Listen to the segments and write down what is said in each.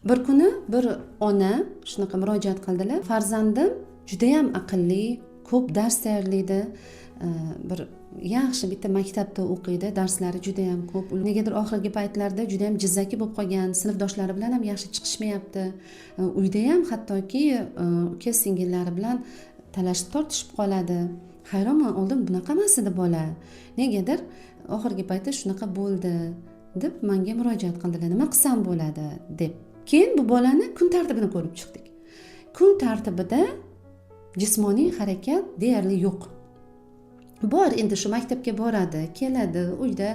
Bir kuni bir ona shunaqa murojaat qildilar. Farzandim juda ham aqlli, ko'p dars tayyorlaydi. Bir yaxshi bitta maktabda o'qiydi, darslari juda ham ko'p. Negadir oxirgi paytlarda juda ham jizzaki bo'lib qolgan, sinfdoshlari bilan ham yaxshi chiqishmayapti. Uyda ham hattoki uka singillari bilan talashib tortishib qoladi. Hayronman, oldin bunaqa emas edi bola. Negadir oxirgi paytda shunaqa bo'ldi deb menga murojaat qildilar. Nima qilsam bo'ladi deb. Keyin bu bolani kun tartibini ko'rib chiqdik. Kun tartibida jismoniy harakat deyarli yo'q. Bor, endi shu maktabga boradi, keladi, uyda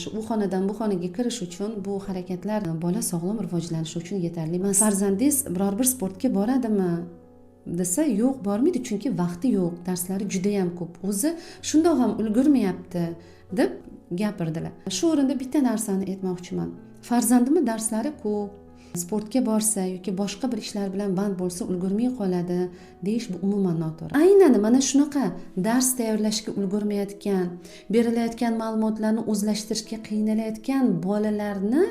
shu u xonadan bu xonaga kirish uchun bu harakatlar bola sog'lom rivojlanishi uchun yetarli emas. Farzandingiz biror bir sportga boradimi desa, yo'q, bormaydi, chunki vaqti yo'q, darslari juda ham ko'p. O'zi shundoq ham ulgurmayapti deb gapirdilar. Shu o'rinda bitta narsani aytmoqchiman. Farzandimning darslari ko'p, sportga borsa yoki boshqa bir ishlar bilan band bo'lsa ulgurmay qoladi deyish bu umuman noto'g'ri. Aynan mana shunaqa dars tayyorlashga ulgurmayotgan, berilayotgan ma'lumotlarni o'zlashtirishga qiynalayotgan bolalarni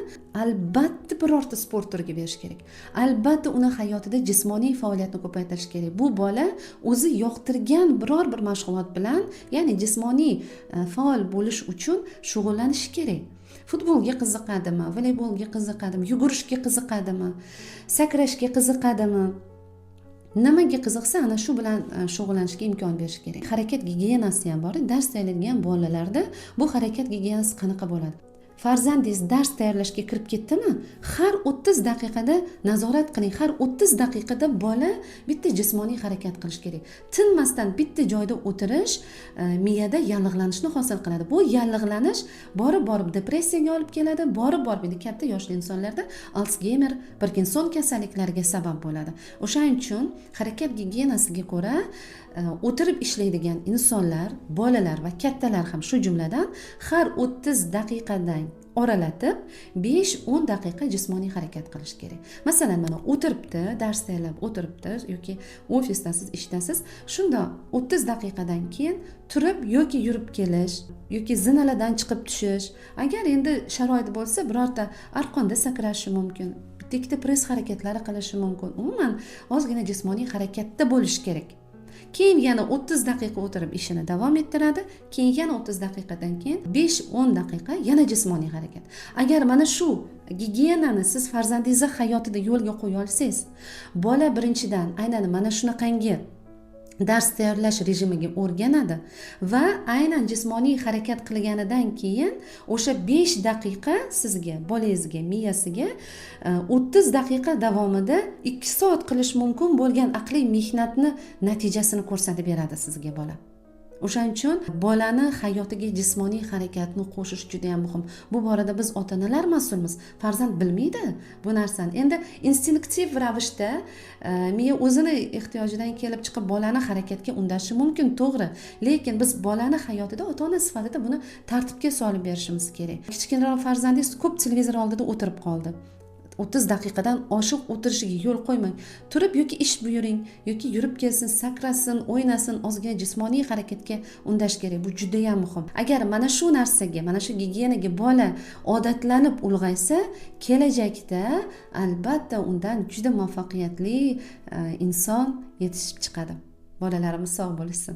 albatta birorta sport turiga berish kerak. Albatta uni hayotida jismoniy faoliyatni ko'paytirish kerak. Bu bola o'zi yoqtirgan biror bir mashg'ulot bilan, ya'ni jismoniy faol bo'lish uchun shug'ullanishi kerak. Futbolga qiziqadimi, voleybolga qiziqadimi, yugurishga qiziqadimi, sakrashga qiziqadimi? Nimaga qiziqsa, ana shu bilan shug'ullanishga imkon berish kerak. Harakat gigiyenasi ham bor. Dars tayyorlaydigan bolalarda bu harakat gigiyenasi qanaqa bo'ladi? Farzandingiz dars tayyorlashga kirib ketdimi, har 30 daqiqada nazorat qiling. Har 30 daqiqada bola bitta jismoniy harakat qilish kerak. Tinmasdan bitta joyda o'tirish miyada yallig'lanishni hosil qiladi. Bu yallig'lanish borib depressiyaga olib keladi, borib katta yoshli insonlarda Alzheimer, Parkinson kasalliklariga sabab bo'ladi. O'shaning uchun harakat gigiyenasiga ko'ra o'tirib ishlaydigan insonlar, bolalar va kattalar ham shu jumladan har 30 daqiqadan oralatib 5-10 daqiqa jismoniy harakat qilish kerak. Masalan, mana o'tiribdi, dars tayyorlab o'tiribdi yoki ofisdasiz, ishdasiz. Shunda 30 daqiqadan keyin turib yoki yurib kelish yoki zinalardan chiqib tushish. Agar endi sharoit bo'lsa, birorta arqonda sakrashi mumkin. Bitta press harakatlari qilishi mumkin. Umuman ozgina jismoniy harakatda bo'lish kerak. Keyin yana 30 daqiqa o'tirib ishini davom ettiradi. Keyin yana 30 daqiqadan keyin 5-10 daqiqa yana jismoniy harakat. Agar mana shu gigiyenani siz farzandingizni hayotida yo'lga qo'ya olsangiz, bola birinchidan aynan mana shunaqangi dars tayyorlash rejimiga o'rganadi va aynan jismoniy harakat qilganidan keyin o'sha 5 daqiqa sizga, bolangizga, miyasiga 30 daqiqa davomida 2 soat qilish mumkin bo'lgan aqliy mehnatni natijasini ko'rsatib beradi sizga bola. O'shaning uchun bolani hayotiga jismoniy harakatni qo'shish juda ham muhim. Bu borada biz ota-onalar mas'ulmiz. Farzand bilmaydi bu narsani. Endi instinktiv ravishda miya o'zini ehtiyojidan kelib chiqib bolani harakatga undashi mumkin, to'g'ri. Lekin biz bolani hayotida ota-ona sifatida buni tartibga solib berishimiz kerak. Kichkinaroq farzandingiz ko'p televizor oldida o'tirib qoldi. 30 daqiqadan oshiq o'tirishiga yo'l qo'ymang. Turib yoki ish buyuring, yoki yurib kelsin, sakrasin, o'ynasin, ozgina jismoniy harakatga undash kerak. Bu juda ham muhim. Agar mana shu narsaga, mana shu gigiyenaga bola odatlanib ulg'aysa, kelajakda albatta undan juda muvaffaqiyatli inson yetishib chiqadi. Bolalarimiz sog' bo'lsin.